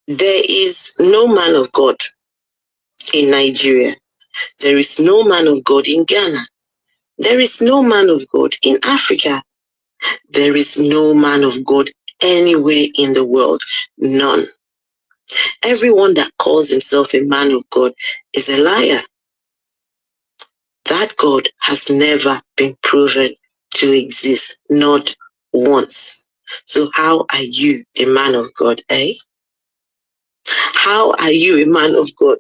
There is no man of God in Nigeria. There is no man of God in Ghana. There is no man of God in Africa. There is no man of God anywhere in the world. None. Everyone that calls himself a man of God is a liar. That God has never been proven to exist, not once. So how are you a man of God, eh? How are you a man of God?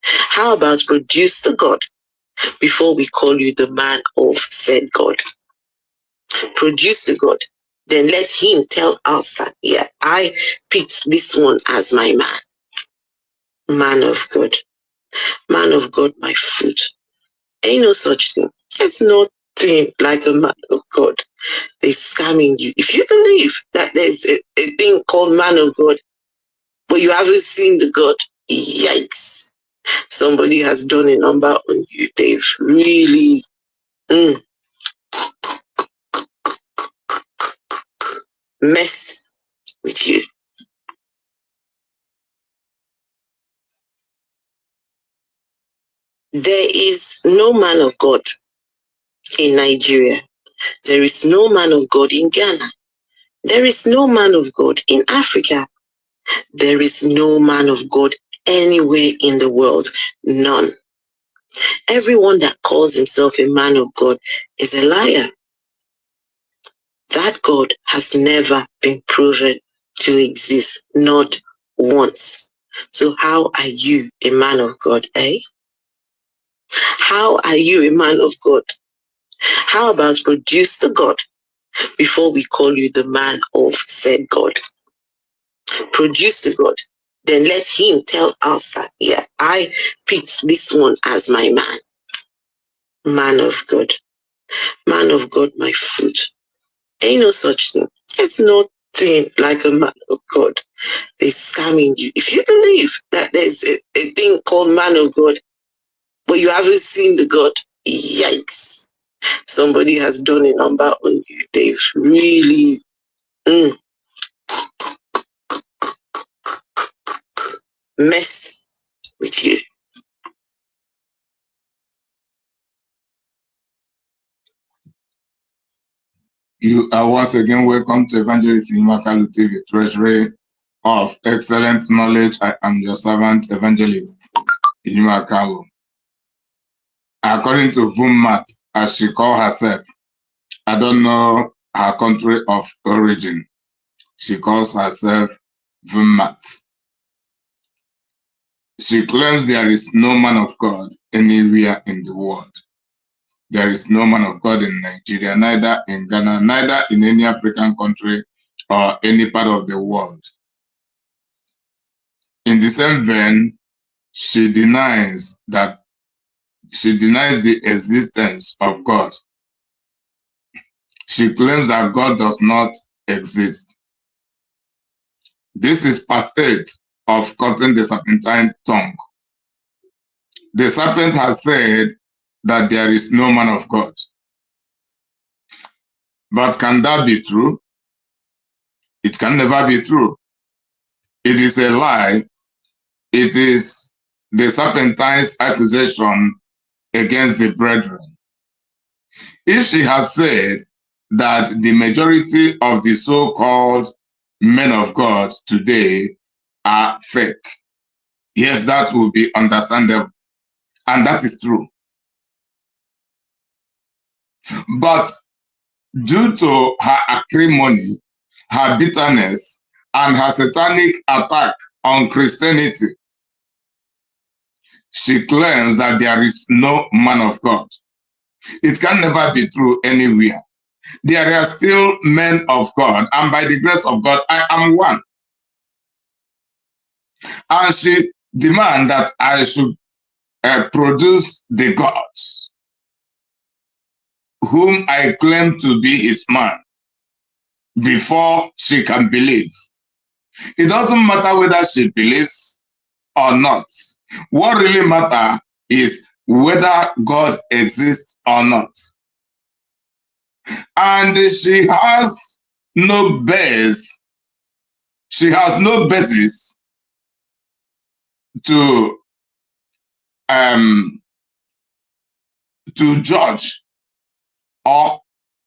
How about produce the God before we call you the man of said God? Produce the God. Then let him tell us that, yeah, I picked this one as my man. Man of God. Man of God, my fruit. Ain't no such thing. There's nothing like a man of God. They're scamming you. If you believe that there's a thing called man of God, but you haven't seen the God, yikes. Somebody has done a number on you. They've really messed with you. There is no man of God in Nigeria. There is no man of God in Ghana. There is no man of God in Africa. There is no man of God anywhere in the world. None. Everyone that calls himself a man of God is a liar. That God has never been proven to exist, not once. So how are you a man of God, eh? How are you a man of God? How about produce the God before we call you the man of said God? Produce the God. Then let him tell us that, yeah, I picked this one as my man. Man of God. Man of God, my fruit. Ain't no such thing. There's nothing like a man of God. They're scamming you. If you believe that there's a thing called man of God, but you haven't seen the God, yikes. Somebody has done a number on you. They've really messed with you. You are once again welcome to Evangelist Imakalu TV, Treasury of Excellent Knowledge. I am your servant, Evangelist Imakalu. According to Vumat, as she calls herself, I don't know her country of origin. She calls herself Vumat. She claims there is no man of God anywhere in the world. There is no man of God in Nigeria, neither in Ghana, neither in any African country or any part of the world. In the same vein, she denies the existence of God. She claims that God does not exist. This is part 8 of cutting the serpentine tongue. The serpent has said that there is no man of God. But can that be true? It can never be true. It is a lie. It is the serpentine's accusation against the brethren. If she has said that the majority of the so-called men of God today are fake, yes, that will be understandable. And that is true. But due to her acrimony, her bitterness, and her satanic attack on Christianity, she claims that there is no man of God. It can never be true anywhere. There are still men of God, and by the grace of God, I am one. And she demands that I should produce the God whom I claim to be his man before she can believe. It doesn't matter whether she believes or not. What really matters is whether God exists or not. And she has no base. She has no basis to judge or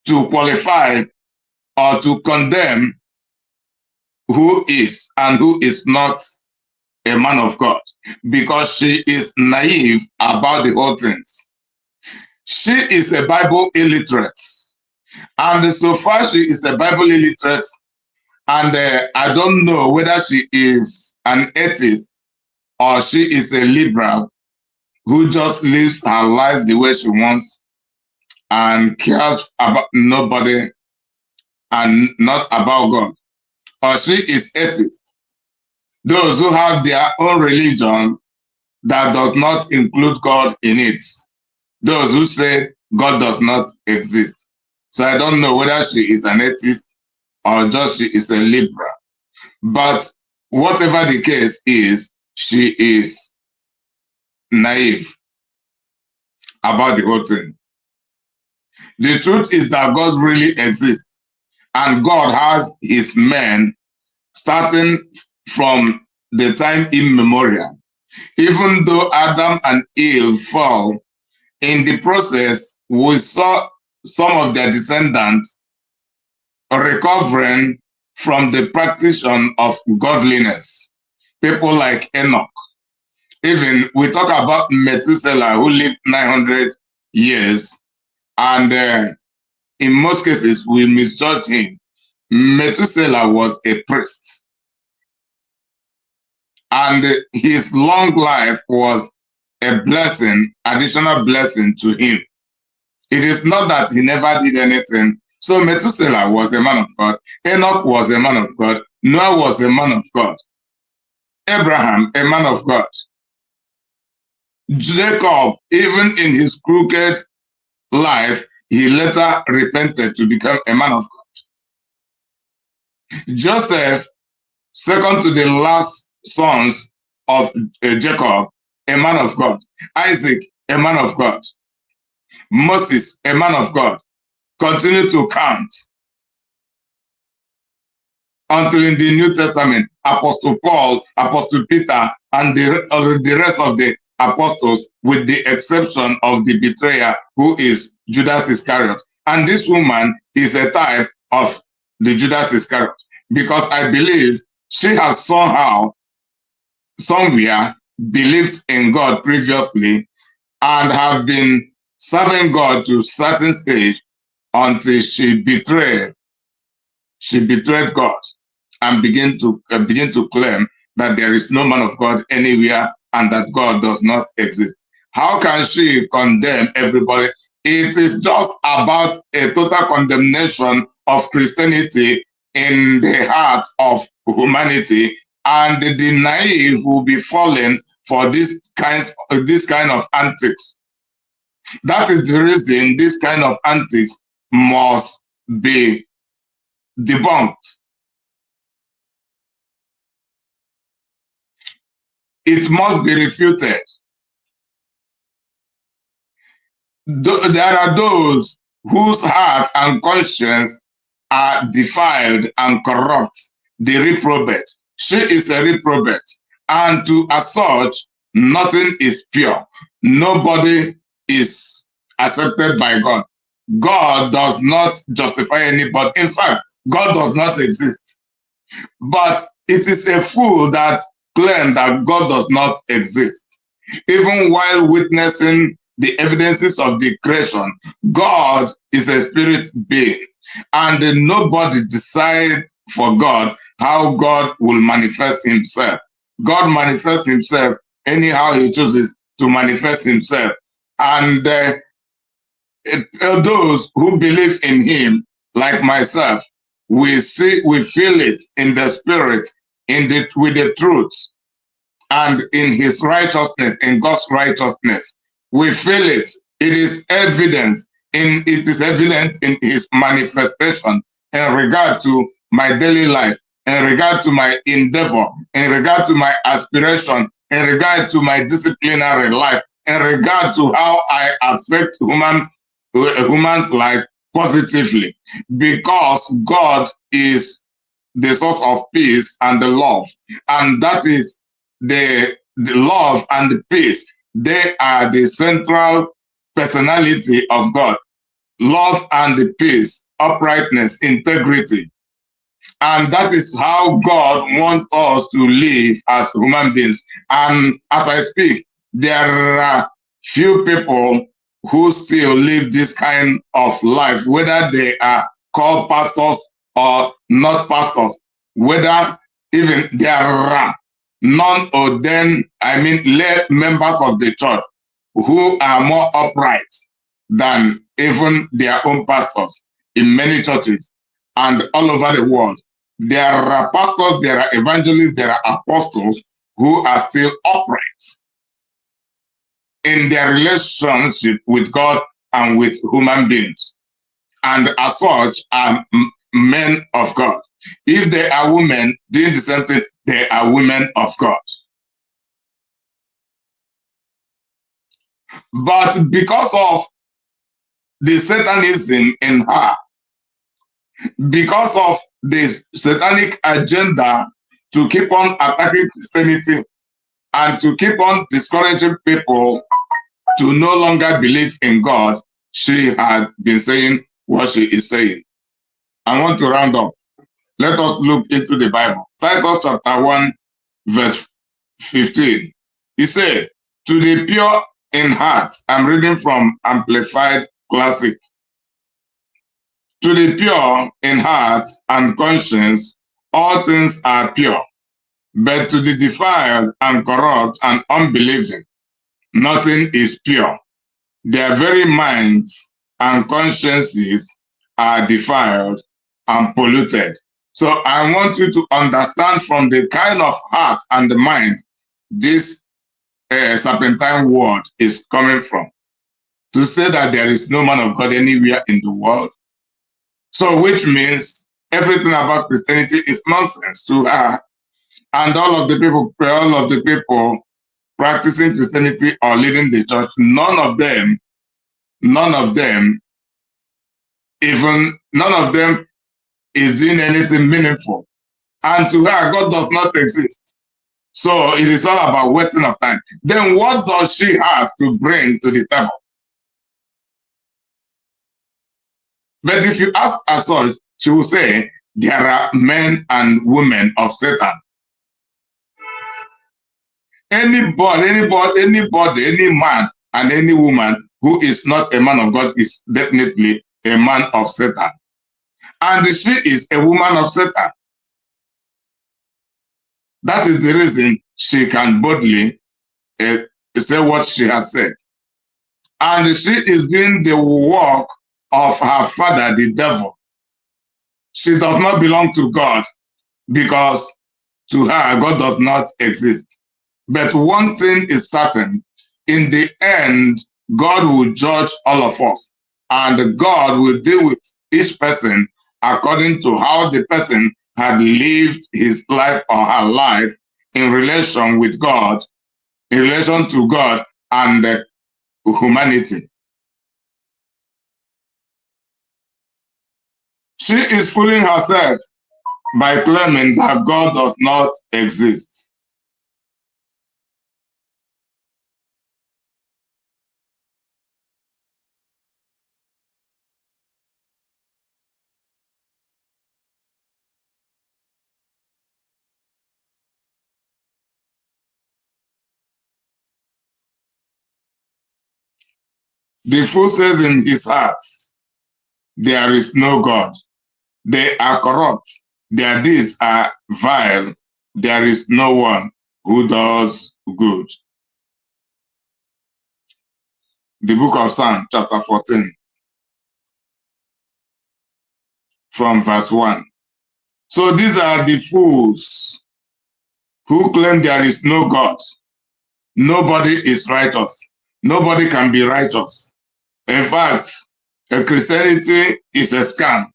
to qualify or to condemn who is and who is not a man of God, because she is naive about the whole things. She is a Bible illiterate, and so far she is a Bible illiterate, and I don't know whether she is an atheist or she is a liberal who just lives her life the way she wants and cares about nobody and not about God, or she is atheist. Those who have their own religion that does not include God in it. Those who say God does not exist. So I don't know whether she is an atheist or just she is a liberal. But whatever the case is, she is naive about the whole thing. The truth is that God really exists, and God has his men starting from the time immemorial. Even though Adam and Eve fell, in the process, we saw some of their descendants recovering from the practice of godliness. People like Enoch. Even we talk about Methuselah, who lived 900 years, and in most cases, we misjudge him. Methuselah was a priest, and his long life was a blessing, additional blessing to him. It is not that he never did anything. So Methuselah was a man of God. Enoch was a man of God. Noah was a man of God. Abraham, a man of God. Jacob, even in his crooked life, he later repented to become a man of God. Joseph, second to the last sons of Jacob, a man of God. Isaac, a man of God. Moses, a man of God. Continue to count until in the New Testament, Apostle Paul, Apostle Peter, and the rest of the apostles, with the exception of the betrayer, who is Judas Iscariot. And this woman is a type of the Judas Iscariot, because I believe she has somehow, somewhere, believed in God previously and have been serving God to a certain stage until she betrayed God and begin to claim that there is no man of God anywhere and that God does not exist. How can she condemn everybody? It is just about a total condemnation of Christianity in the heart of humanity, and the naive will be falling for this kind of antics. That is the reason this kind of antics must be debunked. It must be refuted. There are those whose heart and conscience are defiled and corrupt, the reprobate. She is a reprobate, and to as such, nothing is pure. Nobody is accepted by God. God does not justify anybody. In fact, God does not exist. But it is a fool that claims that God does not exist. Even while witnessing the evidences of the creation, God is a spirit being, and nobody decides for God how God will manifest himself. God manifests himself anyhow he chooses to manifest himself. And those who believe in him, like myself, we feel it in the spirit, with the truth, and in his righteousness, in God's righteousness. We feel it. It is evident in his manifestation in regard to my daily life, in regard to my endeavor, in regard to my aspiration, in regard to my disciplinary life, in regard to how I affect a human's life positively, because God is the source of peace and the love, and that is the the love and the peace, they are the central personality of God. Love and the peace, uprightness, integrity. And that is how God wants us to live as human beings. And as I speak, there are few people who still live this kind of life, whether they are called pastors or not pastors, whether even there are non-ordained, lay members of the church who are more upright than even their own pastors in many churches and all over the world. There are pastors, there are evangelists, there are apostles who are still upright in their relationship with God and with human beings. And as such are men of God. If they are women doing the same thing, they are women of God. But because of the Satanism in her, because of this satanic agenda to keep on attacking Christianity and to keep on discouraging people to no longer believe in God, she had been saying what she is saying. I want to round up. Let us look into the Bible. Titus chapter 1, verse 15. He said, to the pure in heart, I'm reading from Amplified Classic. To the pure in heart and conscience, all things are pure. But to the defiled and corrupt and unbelieving, nothing is pure. Their very minds and consciences are defiled and polluted. So I want you to understand from the kind of heart and the mind this serpentine word is coming from. To say that there is no man of God anywhere in the world. So which means everything about Christianity is nonsense to her. And all of the people practicing Christianity or leading the church, none of them is doing anything meaningful. And to her, God does not exist. So it is all about wasting of time. Then what does she have to bring to the table? But if you ask her such, she will say, there are men and women of Satan. Anybody, any man and any woman who is not a man of God is definitely a man of Satan. And she is a woman of Satan. That is the reason she can boldly say what she has said. And she is doing the work of her father, the devil. She does not belong to God because to her, God does not exist. But one thing is certain, in the end, God will judge all of us, and God will deal with each person according to how the person had lived his life or her life in relation with God, in relation to God and humanity. She is fooling herself by claiming that God does not exist. The fool says in his heart, there is no God. They are corrupt. Their deeds are vile. There is no one who does good. The book of Psalm, chapter 14, from verse 1. So these are the fools who claim there is no God. Nobody is righteous. Nobody can be righteous. In fact, Christianity is a scam.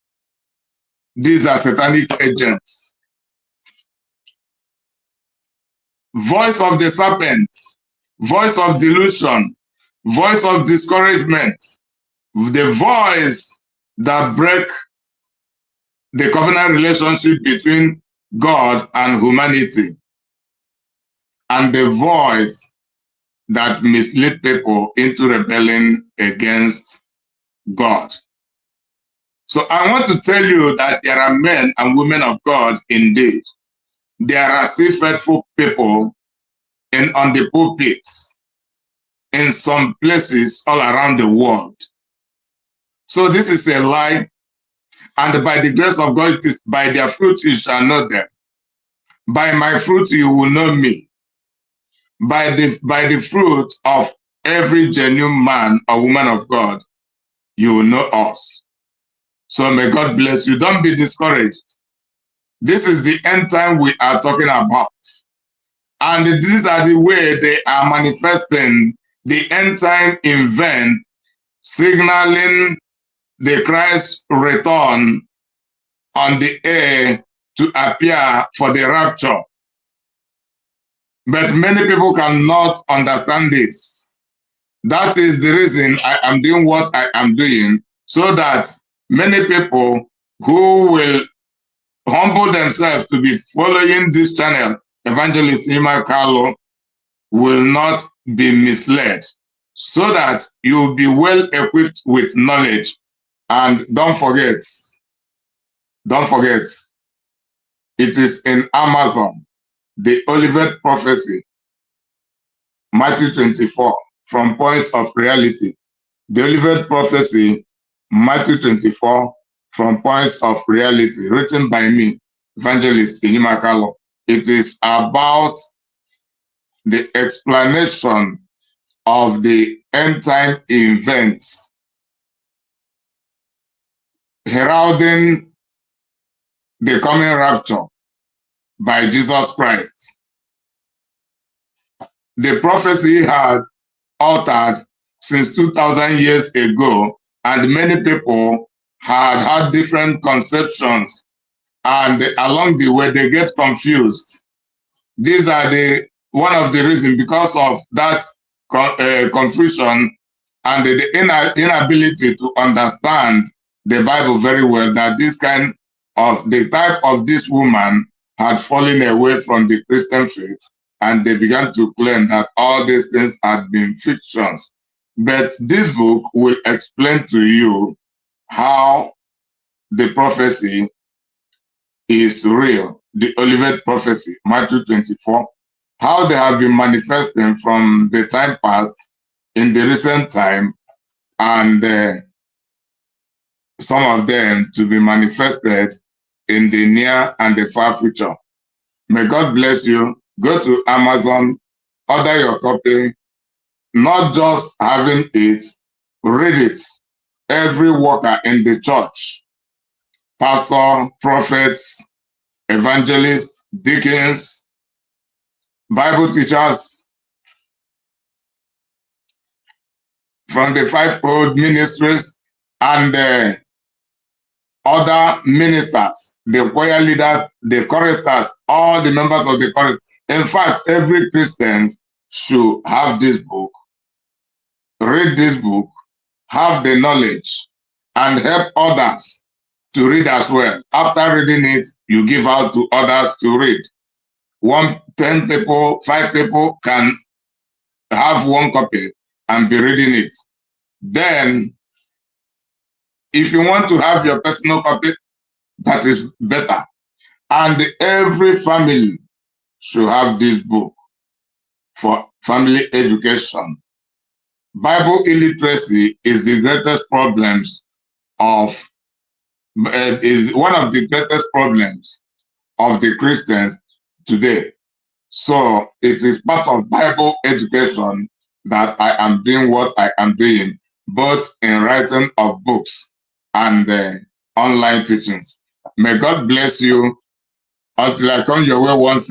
These are satanic agents. Voice of the serpent, voice of delusion, voice of discouragement, the voice that break the covenant relationship between God and humanity. and the voice that mislead people into rebelling against God. So I want to tell you that there are men and women of God indeed. There are still faithful people on the pulpits in some places all around the world. So this is a lie, and by the grace of God, it is by their fruit you shall know them. By my fruit you will know me. By the fruit of every genuine man or woman of God, you will know us. So may God bless you. Don't be discouraged. This is the end time we are talking about. And these are the way they are manifesting the end time event, signaling the Christ return on the air to appear for the rapture. But many people cannot understand this. That is the reason I am doing what I am doing, so that many people who will humble themselves to be following this channel, Evangelist Ima Carlo, will not be misled, so that you will be well equipped with knowledge. And don't forget, it is in Amazon, the Olivet Prophecy, Matthew 24, from Points of Reality. The Olivet Prophecy, Matthew 24, from Points of Reality, written by me, Evangelist Ima Carlo. It is about the explanation of the end time events heralding the coming rapture by Jesus Christ. The prophecy had altered since 2,000 years ago, and many people had different conceptions, and along the way they get confused. These are one of the reasons, because of that confusion and the inability to understand the Bible very well, that the type of this woman had fallen away from the Christian faith, and they began to claim that all these things had been fictions. But this book will explain to you how the prophecy is real, the Olivet Prophecy, Matthew 24, how they have been manifesting from the time past in the recent time, and some of them to be manifested in the near and the far future. May God bless you. Go to Amazon, order your copy, not just having it, read it. Every worker in the church, pastor, prophets, evangelists, deacons, Bible teachers from the fivefold ministries, and other ministers, the choir leaders, the choristers, all the members of the chorus. In fact, every Christian should have this book, read this book, have the knowledge, and help others to read as well. After reading it, you give out to others to read. 10 people, 5 people can have one copy and be reading it. Then, if you want to have your personal copy, that is better. And every family should have this book for family education. Bible illiteracy is the greatest problems is one of the greatest problems of the Christians today. So it is part of Bible education that I am doing what I am doing, both in writing of books and online teachings. May God bless you until I come your way once again.